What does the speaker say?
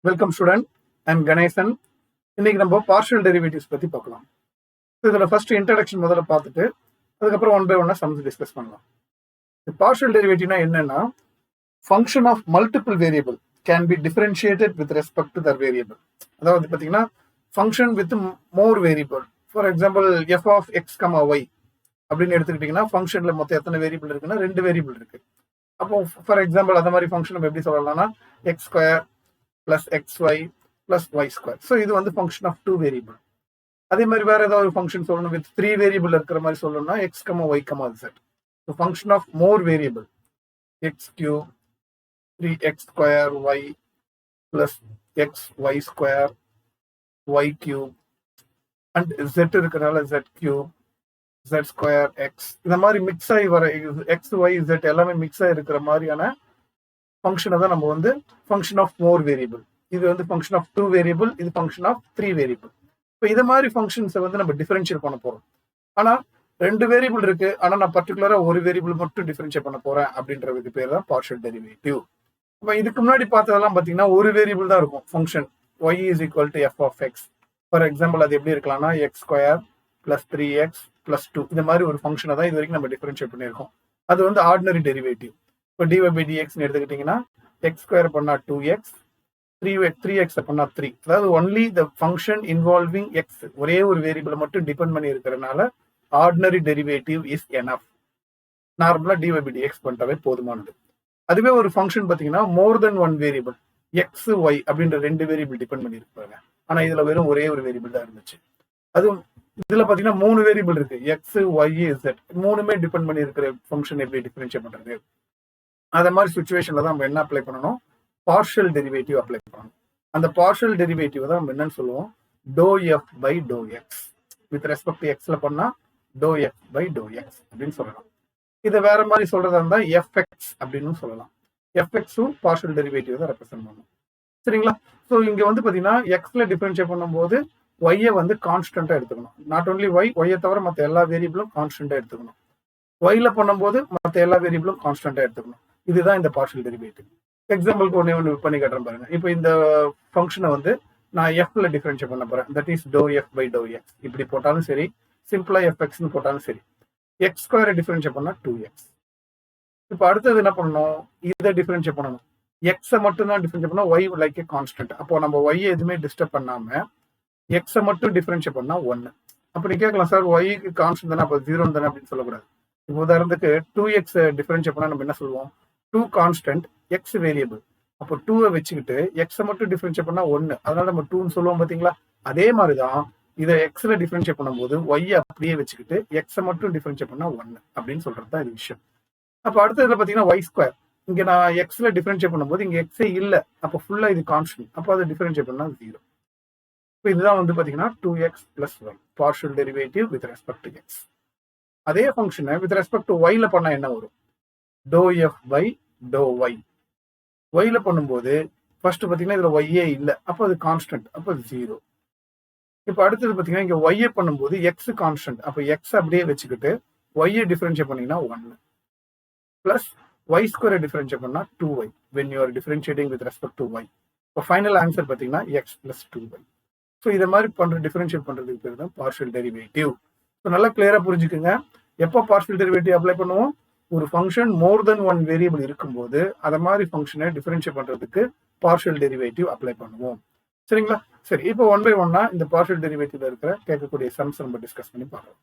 Welcome student. I'm Ganesan. இன்னைக்கு நம்ம partial derivatives பத்தி பார்க்கலாம். இதுல ஃபர்ஸ்ட் இன்ட்ரடக்ஷன் முதல்ல பார்த்துட்டு அதுக்கப்புறம் ஒன் பை ஒன்னா சம்ஸ் டிஸ்கஸ் பண்ணலாம். பார்ஷியல் டெரிவேட்டிவ்னா என்னன்னா, function of multiple variable can be differentiated with respect to their variable. அதாவது பார்த்தீங்கன்னா function with more variable. For example F of X comma Y அப்படின்னு எடுத்துக்கிட்டீங்கன்னா ஃபங்க்ஷன்ல மொத்தம் எத்தனை வேரியபிள் இருக்குன்னா 2 வேரியபிள் இருக்கு. அப்போ ஃபார் எக்ஸாம்பிள் அந்த மாதிரி ஃபங்க்ஷன் நம்ம எப்படி சொல்லலாம்னா X square plus X Y plus Y square. So இது வந்து ஃபங்க்ஷன் ஆஃப் 2 வேரியபிள். அதே மாதிரி வேற ஏதாவது ஒரு ஃபங்க்ஷன் சொல்லணும் வித் 3 வேரியபிள் இருக்கிற மாதிரி சொல்லணும்னா x comma y comma z. So function of more variable x cube 3x square y plus X y square y cube and z இருக்கிறனால z cube z square x. இந்த மாதிரி mix ஆகி வர x y z எல்லாமே mix ஆகி இருக்கிற மாதிரியான ஃபங்க்ஷனை தான் நம்ம வந்து ஃபங்க்ஷன் ஆஃப் மோர் வேரியபிள். இது வந்து ஃபங்க்ஷன் ஆஃப் 2 வேரியபிள், இது ஃபங்க்ஷன் ஆஃப் 3 வேரியபிள். இப்போ இது மாதிரி ஃபங்க்ஷன்ஸை வந்து நம்ம டிஃபரன்ஷியேட் பண்ண போறோம். ஆனா 2 வேரியபிள் இருக்கு, ஆனா நான் பர்டிகுலரா ஒரு வேரியபிள் மட்டும் டிஃபரன்ஷியேட் பண்ண போறேன் அப்படின்றதுக்கு பேர் தான் பார்ஷியல் டெரிவேட்டிவ். இப்போ இதுக்கு முன்னாடி பார்த்ததெல்லாம் பார்த்தீங்கன்னா ஒரு வேரியபிள் தான் இருக்கும் function y is equal to f of x. For example அது எப்படி இருக்கலாம்னா x square plus 3x plus 2 இந்த மாதிரி ஒரு ஃபங்க்ஷனை தான் இது வரைக்கும் நம்ம டிஃபரன்ஷியேட் பண்ணியிருக்கோம். அது வந்து ஆர்டினரி டெரிவேட்டிவ். இப்போ dy by dx எடுத்துக்கிட்டீங்கன்னா எக்ஸ் ஸ்கொயர் பண்ணா 2x 3x பண்ணா 3. அதாவது only the function involving X, ஒரே ஒரு வேரியபிளை மட்டும் டிபெண்ட் பண்ணி இருக்கிறதுனால ஆர்டினரி டெரிவேட்டிவ் இஸ் எனஃப். நார்மலா dy by dx பண்ணிட்டாவே போதுமானது. அதுவே ஒரு ஃபங்க்ஷன் பார்த்தீங்கன்னா மோர் தென் 1 வேரியபிள் எக்ஸ் ஒய் அப்படின்ற 2 வேரியபிள் டிபெண்ட் பண்ணி இருப்பாங்க. ஆனா இதுல வெறும் ஒரே ஒரு வேரியபிள் தான் இருந்துச்சு. அதுவும் இதுல பாத்தீங்கன்னா 3 வேரியபிள் இருக்கு எக்ஸ் ஒய் இசட், 3மே டிபெண்ட் பண்ணி இருக்கிற ஃபங்க்ஷன் எப்படி டிஃபரன்ஷியேட் பண்றது? அந்த மாதிரி சுச்சுவேஷன்ல தான் நம்ம என்ன அப்ளை பண்ணணும், பார்ஷியல் டெரிவேட்டிவ் அப்ளை பண்ணணும். அந்த பார்ஷியல் டெரிவேட்டிவ் தான் நம்ம என்னன்னு சொல்லுவோம், doh F by doh x. With respect to எக்ஸ்ல பண்ணா doh F by doh x அப்படின்னு சொல்லலாம். இதை வேற மாதிரி சொல்றதா இருந்தா எஃப்எக்ஸ் அப்படின்னு சொல்லலாம். எஃப்எக்ஸும் பார்ஷியல் டெரிவேட்டிவ் தான் ரெப்ரசென்ட் பண்ணும். சரிங்களா? ஸோ இங்க வந்து பாத்தீங்கன்னா எக்ஸ்ல டிஃபரன்ஷியேட் பண்ணும்போது ஒய்யை வந்து கான்ஸ்டன்டா எடுத்துக்கணும். நாட் ஓன்லி ஒய்யை தவிர மற்ற எல்லா வேரியபிளும் கான்ஸ்டன்டா எடுத்துக்கணும். ஒய்ல பண்ணும்போது மற்ற எல்லா வேரியபிளும் கான்ஸ்டன்டா எடுத்துக்கணும். இதுதான் இந்த பார்ஷியல் டெரிவேட்டிவ். எக்ஸாம்பிளுக்கு ஒன்று பண்ணி காட்டுறேன் பாருங்க. இப்போ இந்த ஃபங்க்ஷனை வந்து நான் எஃப்ல டிஃபரன்ஷியேட் பண்ண போறேன். That is doh F by doh X. இப்படி போட்டாலும் சரி, சிம்பிளா எஃப்எக்ஸ்னு போட்டாலும் சரி. எக்ஸ் ஸ்கொயரை டிஃபரன்ஷியேட் பண்ணா 2x. இப்போ அடுத்தது என்ன பண்ணணும், இதை டிஃபரன்ஷியேட் பண்ணணும். எக்ஸை மட்டும் தான் டிஃபரன்ஷியேட் பண்ணா ஒய் லைக் ஏ கான்ஸ்டன்ட். அப்போ நம்ம ஒய்யை எதுவுமே டிஸ்டர்ப் பண்ணாம எக்ஸை மட்டும் டிஃபரன்ஷியேட் பண்ணா 1. அப்படி கேட்கலாம், சார் ஒய்க்கு கான்ஸ்டன்ட் தானே அப்போ 0 தானே அப்படின்னு சொல்லக்கூடாது. இப்போ உதாரணத்துக்கு 2x டிஃபரன்ஷியேட் பண்ணா நம்ம என்ன சொல்லுவோம், 2 கான்ஸ்டன்ட் எக்ஸ் வேரியபிள். அப்போ 2வை வச்சுக்கிட்டு எக்ஸை மட்டும் டிஃபரன்ஷியேட் பண்ணா 1, அதனால நம்ம 2ன்னு சொல்லுவோம் பாத்தீங்களா. அதே மாதிரிதான் இதை எக்ஸ்ல டிஃபரன்ஷியேட் பண்ணும்போது ஒய்யை அப்படியே வச்சுக்கிட்டு எக்ஸை மட்டும் டிஃபரன்ஷியேட் பண்ணா 1 அப்படின்னு சொல்றது தான் இது விஷயம். அப்போ அடுத்ததுல பாத்தீங்கன்னா ஒய் ஸ்கொயர். இங்க நான் எக்ஸ்ல டிஃபரன்ஷியேட் பண்ணும்போது இங்க எக்ஸே இல்லை, அப்போ ஃபுல்லா இது கான்ஸ்டன்ட். அப்போ அதை டிஃபரன்ஷியேட் பண்ணா 0. இப்போ இதுதான் வந்து பாத்தீங்கன்னா 2x plus y partial derivative with respect to x. அதே ஃபங்க்ஷனை வித் ரெஸ்பெக்ட் டு ஒய்ல பண்ணா என்ன வரும், doh F by doh y. ஒய்ல பண்ணும்போது ஃபர்ஸ்ட் பாத்தீங்கன்னா இதுல ஒய்யே இல்லை, அப்போ அது கான்ஸ்டன்ட், அப்போ 0. இப்போ அடுத்தது பாத்தீங்கன்னா இங்க ஒய்யை பண்ணும்போது எக்ஸ் கான்ஸ்டன்ட், அப்போ எக்ஸ் அப்படியே வச்சுக்கிட்டு ஒய்யை டிஃபரன்ஷியேட் பண்ணீங்கன்னா 1 பிளஸ் ஒய் ஸ்கொயரை டிஃபரன்ஷியேட் பண்ணா 2y when you are differentiating with respect to y. இப்போ ஃபைனல் ஆன்சர் பாத்தீங்கன்னா எக்ஸ் பிளஸ் 2y. ஸோ இதை மாதிரி டிஃபரன்ஷியேட் பண்றதுக்கு பேர் தான் பார்ஷியல் டெரிவேட்டிவ். ஸோ நல்லா கிளியரா புரிஞ்சுக்குங்க. எப்போ பார்ஷியல் டெரிவேட்டிவ் அப்ளை பண்ணுவோம், ஒரு ஃபங்க்ஷன் மோர் தென் 1 வேரியபிள் இருக்கும்போது அதை மாதிரி ஃபங்க்ஷனை டிஃபரன்ஷியேட் பண்றதுக்கு பார்ஷியல் டெரிவேட்டிவ் அப்ளை பண்ணுவோம். சரிங்களா? சரி, இப்போ ஒன் பை ஒன்னா இந்த பார்ஷியல் டெரிவேட்டிவ்ல இருக்கிற கேட்கக்கூடிய சம்ஸ் நம்ம டிஸ்கஸ் பண்ணி பார்க்கலாம்.